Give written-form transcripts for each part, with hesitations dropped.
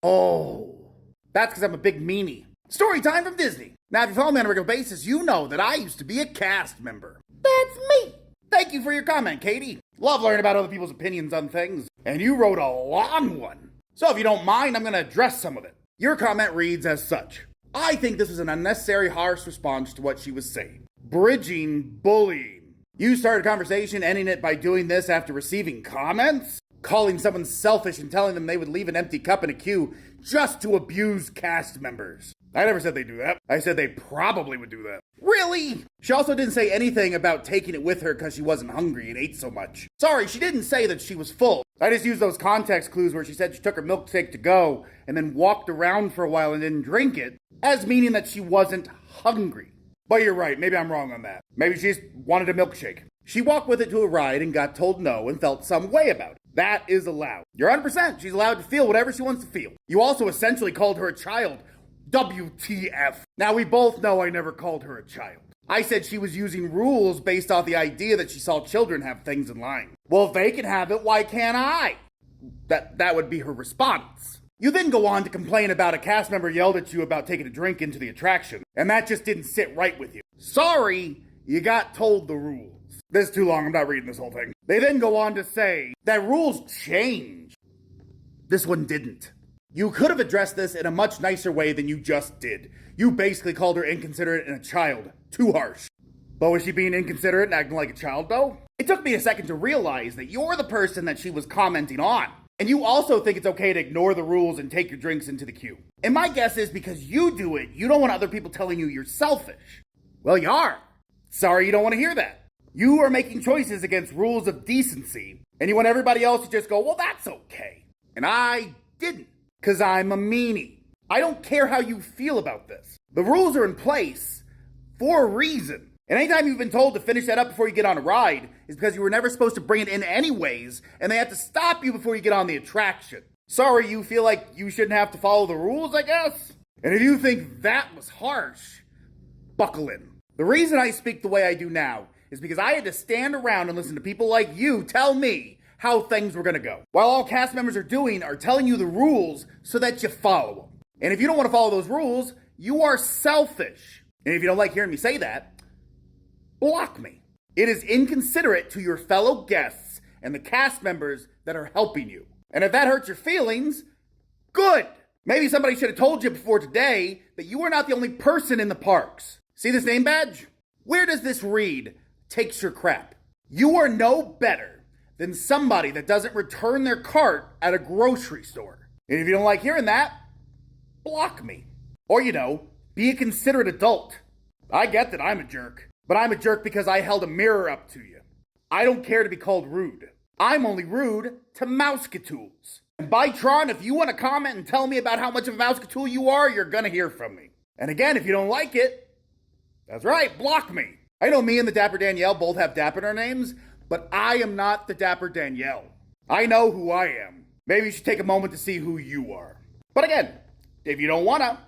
Oh, that's because I'm a big meanie. Story time from Disney. Now, if you follow me on a regular basis, you know that I used to be a cast member. That's me. Thank you for your comment, Katie. Love learning about other people's opinions on things. And you wrote a long one. So if you don't mind, I'm going to address some of it. Your comment reads as such. I think this was an unnecessary harsh response to what she was saying. Bridging bullying. You started a conversation ending it by doing this after receiving comments? Calling someone selfish and telling them they would leave an empty cup in a queue just to abuse cast members. I never said they'd do that. I said they probably would do that. Really? She also didn't say anything about taking it with her because she wasn't hungry and ate so much. Sorry, she didn't say that she was full. I just used those context clues where she said she took her milkshake to go and then walked around for a while and didn't drink it, as meaning that she wasn't hungry. But you're right, maybe I'm wrong on that. Maybe she just wanted a milkshake. She walked with it to a ride and got told no and felt some way about it. That is allowed. You're 100%. She's allowed to feel whatever she wants to feel. You also essentially called her a child. WTF. Now, we both know I never called her a child. I said she was using rules based off the idea that she saw children have things in line. Well, if they can have it, why can't I? That would be her response. You then go on to complain about a cast member yelled at you about taking a drink into the attraction, and that just didn't sit right with you. Sorry, you got told the rules. This is too long, I'm not reading this whole thing. They then go on to say that rules change. This one didn't. You could have addressed this in a much nicer way than you just did. You basically called her inconsiderate and a child. Too harsh. But was she being inconsiderate and acting like a child, though? It took me a second to realize that you're the person that she was commenting on. And you also think it's okay to ignore the rules and take your drinks into the queue. And my guess is because you do it, you don't want other people telling you you're selfish. Well, you are. Sorry you don't want to hear that. You are making choices against rules of decency, and you want everybody else to just go, well, that's okay. And I didn't, because I'm a meanie. I don't care how you feel about this. The rules are in place for a reason. And anytime you've been told to finish that up before you get on a ride is because you were never supposed to bring it in anyways, and they have to stop you before you get on the attraction. Sorry you feel like you shouldn't have to follow the rules, I guess? And if you think that was harsh, buckle in. The reason I speak the way I do now is because I had to stand around and listen to people like you tell me how things were gonna go. While all cast members are doing are telling you the rules so that you follow them. And if you don't want to follow those rules, you are selfish. And if you don't like hearing me say that, block me. It is inconsiderate to your fellow guests and the cast members that are helping you. And if that hurts your feelings, good. Maybe somebody should have told you before today that you are not the only person in the parks. See this name badge? Where does this read? Takes your crap. You are no better than somebody that doesn't return their cart at a grocery store. And if you don't like hearing that, block me. Or, be a considerate adult. I get that I'm a jerk, but I'm a jerk because I held a mirror up to you. I don't care to be called rude. I'm only rude to Mousekatools. And by Tron, if you want to comment and tell me about how much of a Mousekatool you are, you're gonna hear from me. And again, if you don't like it, that's right, block me. I know me and the Dapper Danielle both have Dapper in our names, but I am not the Dapper Danielle. I know who I am. Maybe you should take a moment to see who you are. But again, if you don't wanna,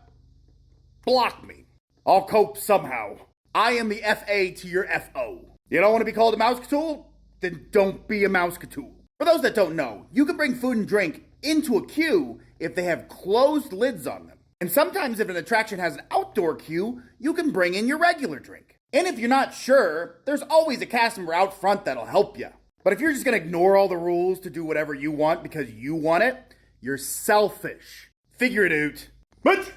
block me. I'll cope somehow. I am the FA to your FO. You don't want to be called a Mousekatool? Then don't be a Mousekatool. For those that don't know, you can bring food and drink into a queue if they have closed lids on them. And sometimes if an attraction has an outdoor queue, you can bring in your regular drink. And if you're not sure, there's always a cast member out front that'll help you. But if you're just going to ignore all the rules to do whatever you want because you want it, you're selfish. Figure it out. But